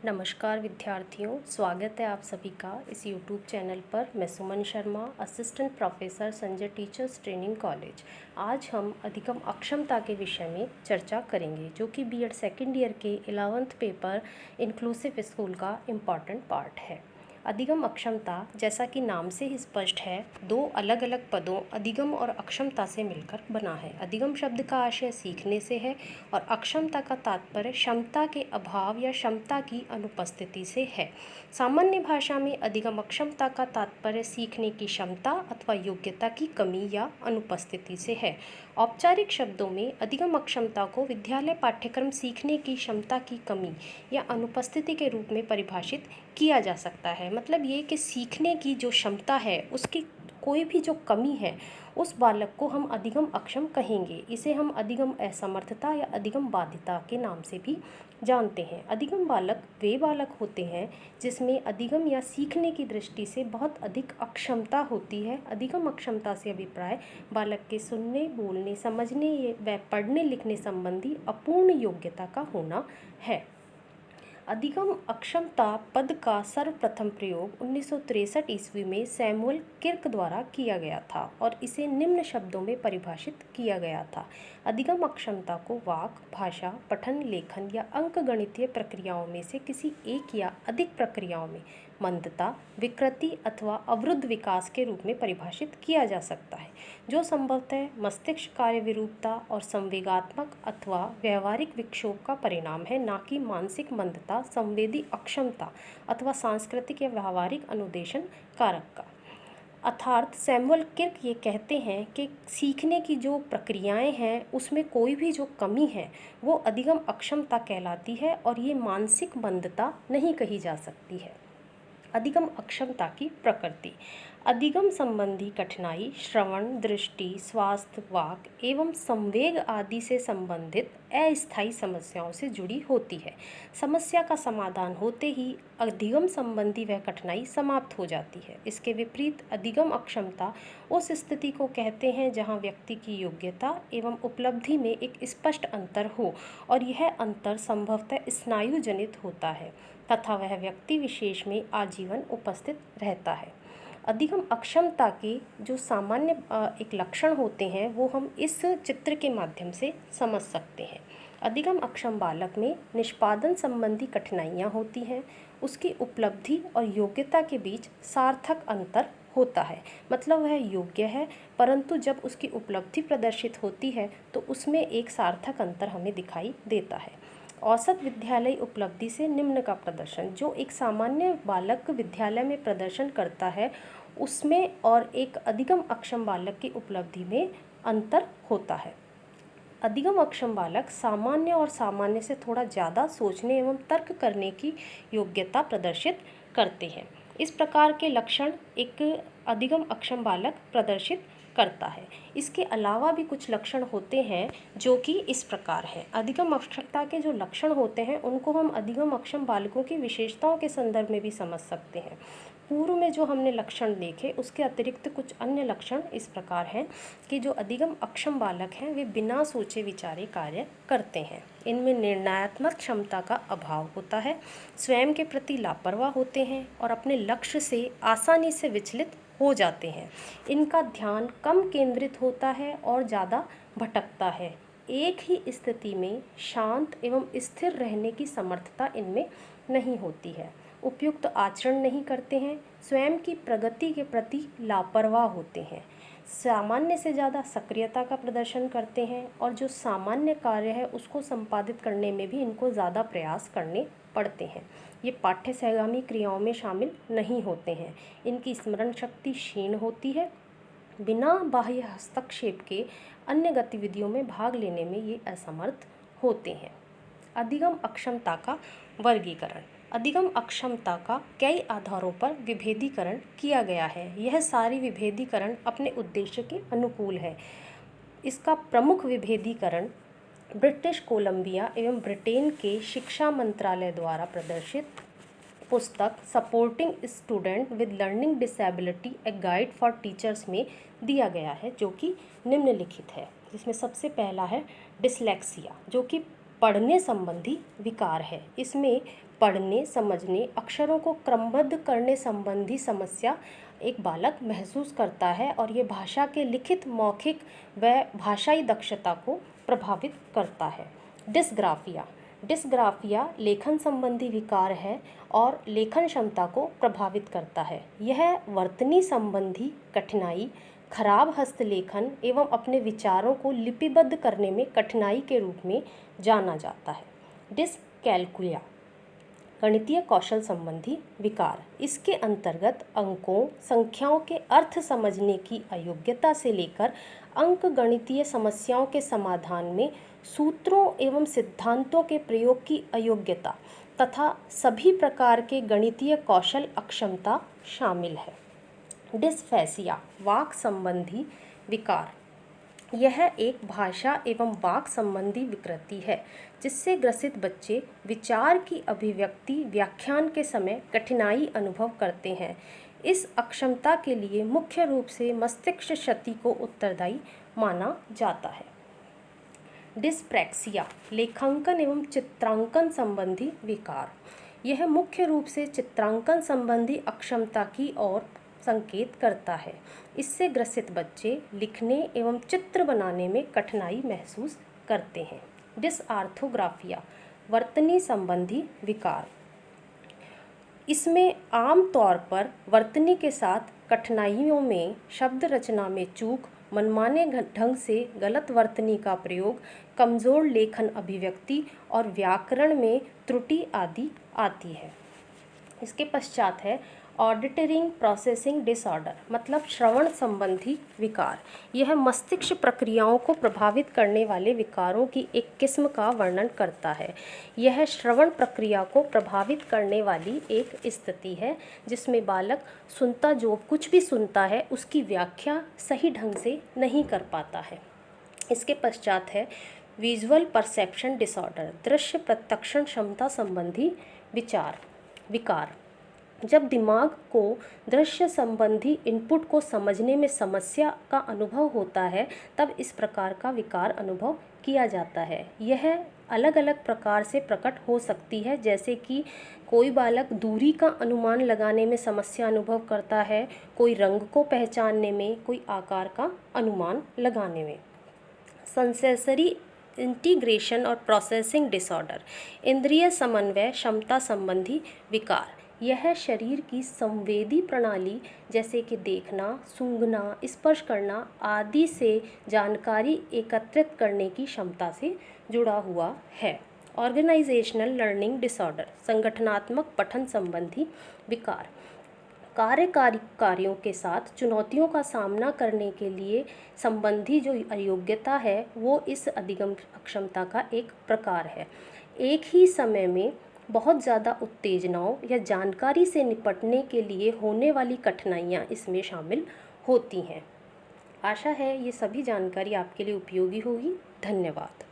नमस्कार विद्यार्थियों, स्वागत है आप सभी का इस YouTube चैनल पर। मैं Suman Sharma, assistant professor Sanjay teachers training college. आज हम अधिगम अक्षमता के विषय में चर्चा करेंगे, जो कि बीएड सेकेंड ईयर के 11th पेपर इंक्लूसिव स्कूल का इम्पॉर्टेंट पार्ट है। अधिगम अक्षमता, जैसा कि नाम से ही स्पष्ट है, दो अलग अलग पदों अधिगम और अक्षमता से मिलकर बना है। अधिगम शब्द का आशय सीखने से है और अक्षमता का तात्पर्य क्षमता के अभाव या क्षमता की अनुपस्थिति से है। सामान्य भाषा में अधिगम अक्षमता का तात्पर्य सीखने की क्षमता अथवा योग्यता की कमी या अनुपस्थिति से है। औपचारिक शब्दों में अधिगम अक्षमता को विद्यालय पाठ्यक्रम सीखने की क्षमता की कमी या अनुपस्थिति के रूप में परिभाषित किया जा सकता है। मतलब ये कि सीखने की जो क्षमता है उसकी कोई भी जो कमी है उस बालक को हम अधिगम अक्षम कहेंगे। इसे हम अधिगम असमर्थता या अधिगम बाधिता के नाम से भी जानते हैं। अधिगम बालक वे बालक होते हैं जिसमें अधिगम या सीखने की दृष्टि से बहुत अधिक अक्षमता होती है। अधिगम अक्षमता से अभिप्राय बालक के सुनने, बोलने, समझने व पढ़ने लिखने संबंधी अपूर्ण योग्यता का होना है। अधिगम अक्षमता पद का सर्वप्रथम प्रयोग 1963 ईस्वी में सैमुअल किर्क द्वारा किया गया था और इसे निम्न शब्दों में परिभाषित किया गया था। अधिगम अक्षमता को वाक, भाषा, पठन, लेखन या अंकगणितीय प्रक्रियाओं में से किसी एक या अधिक प्रक्रियाओं में मंदता, विकृति अथवा अवरुद्ध विकास के रूप में परिभाषित किया जा सकता है, जो संभवतः मस्तिष्क कार्य विरूपता और संवेगात्मक अथवा व्यवहारिक विक्षोभ का परिणाम है, न कि मानसिक मंदता, संवेदी अक्षमता अथवा सांस्कृतिक या व्यवहारिक अनुदेशन कारक का। अर्थात सैमुअल किर्क ये कहते हैं कि सीखने की जो प्रक्रियाएं हैं उसमें कोई भी जो कमी है वो अधिगम अक्षमता कहलाती है और ये मानसिक मंदता नहीं कही जा सकती है। अधिगम अक्षमता की प्रकृति। अधिगम संबंधी कठिनाई श्रवण, दृष्टि, स्वास्थ्य, वाक एवं संवेग आदि से संबंधित अस्थायी समस्याओं से जुड़ी होती है। समस्या का समाधान होते ही अधिगम संबंधी वह कठिनाई समाप्त हो जाती है। इसके विपरीत अधिगम अक्षमता उस स्थिति को कहते हैं जहां व्यक्ति की योग्यता एवं उपलब्धि में एक स्पष्ट अंतर हो और यह अंतर संभवतः स्नायु जनित होता है तथा वह व्यक्ति विशेष में आजीवन उपस्थित रहता है। अधिगम अक्षमता के जो सामान्य एक लक्षण होते हैं वो हम इस चित्र के माध्यम से समझ सकते हैं। अधिगम अक्षम बालक में निष्पादन संबंधी कठिनाइयाँ होती हैं। उसकी उपलब्धि और योग्यता के बीच सार्थक अंतर होता है, मतलब वह योग्य है परंतु जब उसकी उपलब्धि प्रदर्शित होती है तो उसमें एक सार्थक अंतर हमें दिखाई देता है। औसत विद्यालय उपलब्धि से निम्न का प्रदर्शन, जो एक सामान्य बालक विद्यालय में प्रदर्शन करता है उसमें और एक अधिगम अक्षम बालक की उपलब्धि में अंतर होता है। अधिगम अक्षम बालक सामान्य और सामान्य से थोड़ा ज़्यादा सोचने एवं तर्क करने की योग्यता प्रदर्शित करते हैं। इस प्रकार के लक्षण एक अधिगम अक्षम बालक प्रदर्शित करता है। इसके अलावा भी कुछ लक्षण होते हैं जो कि इस प्रकार है। अधिगम अक्षमता के जो लक्षण होते हैं उनको हम अधिगम अक्षम बालकों की विशेषताओं के संदर्भ में भी समझ सकते हैं। पूर्व में जो हमने लक्षण देखे उसके अतिरिक्त कुछ अन्य लक्षण इस प्रकार हैं कि जो अधिगम अक्षम बालक हैं वे बिना सोचे विचारे कार्य करते हैं। इनमें निर्णयात्मक क्षमता का अभाव होता है, स्वयं के प्रति लापरवाह होते हैं और अपने लक्ष्य से आसानी से विचलित हो जाते हैं। इनका ध्यान कम केंद्रित होता है और ज़्यादा भटकता है। एक ही स्थिति में शांत एवं स्थिर रहने की समर्थता इनमें नहीं होती है। उपयुक्त आचरण नहीं करते हैं, स्वयं की प्रगति के प्रति लापरवाह होते हैं, सामान्य से ज़्यादा सक्रियता का प्रदर्शन करते हैं और जो सामान्य कार्य है उसको संपादित करने में भी इनको ज़्यादा प्रयास करने पड़ते हैं। ये पाठ्य सहगामी क्रियाओं में शामिल नहीं होते हैं। इनकी स्मरण शक्ति क्षीण होती है। बिना बाह्य हस्तक्षेप के अन्य गतिविधियों में भाग लेने में ये असमर्थ होते हैं। अधिगम अक्षमता का वर्गीकरण। अधिगम अक्षमता का कई आधारों पर विभेदीकरण किया गया है। यह सारी विभेदीकरण अपने उद्देश्य के अनुकूल है। इसका प्रमुख विभेदीकरण ब्रिटिश कोलंबिया एवं ब्रिटेन के शिक्षा मंत्रालय द्वारा प्रदर्शित पुस्तक supporting student with learning disability a guide for teachers में दिया गया है, जो कि निम्नलिखित है। जिसमें सबसे पहला है डिसलेक्सिया, जो कि पढ़ने संबंधी विकार है। इसमें पढ़ने, समझने, अक्षरों को क्रमबद्ध करने संबंधी समस्या एक बालक महसूस करता है और ये भाषा के लिखित, मौखिक व भाषाई दक्षता को प्रभावित करता है। डिस्ग्राफिया डिस्ग्राफिया लेखन संबंधी विकार है और लेखन क्षमता को प्रभावित करता है। यह वर्तनी संबंधी कठिनाई, खराब हस्तलेखन एवं अपने विचारों को लिपिबद्ध करने में कठिनाई के रूप में जाना जाता है। डिसकैल्कुलिया गणितीय कौशल संबंधी विकार। इसके अंतर्गत अंकों, संख्याओं के अर्थ समझने की अयोग्यता से लेकर अंक गणितीय समस्याओं के समाधान में सूत्रों एवं सिद्धांतों के प्रयोग की अयोग्यता तथा सभी प्रकार के गणितीय कौशल अक्षमता शामिल है। डिस्फेसिया वाक संबंधी विकार। यह एक भाषा एवं वाक संबंधी विकृति है जिससे ग्रसित बच्चे विचार की अभिव्यक्ति, व्याख्यान के समय कठिनाई अनुभव करते हैं। इस अक्षमता के लिए मुख्य रूप से मस्तिष्क क्षति को उत्तरदायी माना जाता है। डिस्प्रैक्सिया लेखांकन एवं चित्रांकन संबंधी विकार। यह मुख्य रूप से चित्रांकन संबंधी अक्षमता की ओर संकेत करता है। इससे ग्रसित बच्चे लिखने एवं चित्र बनाने में कठिनाई महसूस करते हैं। डिसऑर्थोग्राफिया वर्तनी संबंधी विकार। इसमें आम तौर पर वर्तनी के साथ कठिनाइयों में शब्द रचना में चूक, मनमाने ढंग से गलत वर्तनी का प्रयोग, कमज़ोर लेखन अभिव्यक्ति और व्याकरण में त्रुटि आदि आती है। इसके पश्चात है ऑडिटरिंग प्रोसेसिंग डिसऑर्डर, मतलब श्रवण संबंधी विकार। यह मस्तिष्क प्रक्रियाओं को प्रभावित करने वाले विकारों की एक किस्म का वर्णन करता है। यह श्रवण प्रक्रिया को प्रभावित करने वाली एक स्थिति है जिसमें बालक सुनता जो कुछ भी सुनता है उसकी व्याख्या सही ढंग से नहीं कर पाता है। इसके पश्चात है विजुअल परसेप्शन डिसऑर्डर, दृश्य प्रत्यक्षण क्षमता संबंधी विकार। जब दिमाग को दृश्य संबंधी इनपुट को समझने में समस्या का अनुभव होता है तब इस प्रकार का विकार अनुभव किया जाता है। यह अलग अलग प्रकार से प्रकट हो सकती है, जैसे कि कोई बालक दूरी का अनुमान लगाने में समस्या अनुभव करता है, कोई रंग को पहचानने में, कोई आकार का अनुमान लगाने में। सेंसरी इंटीग्रेशन और प्रोसेसिंग डिसऑर्डर, इंद्रिय समन्वय क्षमता संबंधी विकार। यह शरीर की संवेदी प्रणाली जैसे कि देखना, सूंघना, स्पर्श करना आदि से जानकारी एकत्रित करने की क्षमता से जुड़ा हुआ है। ऑर्गेनाइजेशनल लर्निंग डिसऑर्डर, संगठनात्मक पठन संबंधी विकार। कार्यकारी कार्यों के साथ चुनौतियों का सामना करने के लिए संबंधी जो अयोग्यता है वो इस अधिगम अक्षमता का एक प्रकार है। एक ही समय में बहुत ज़्यादा उत्तेजनाओं या जानकारी से निपटने के लिए होने वाली कठिनाइयाँ इसमें शामिल होती हैं। आशा है ये सभी जानकारी आपके लिए उपयोगी होगी। धन्यवाद।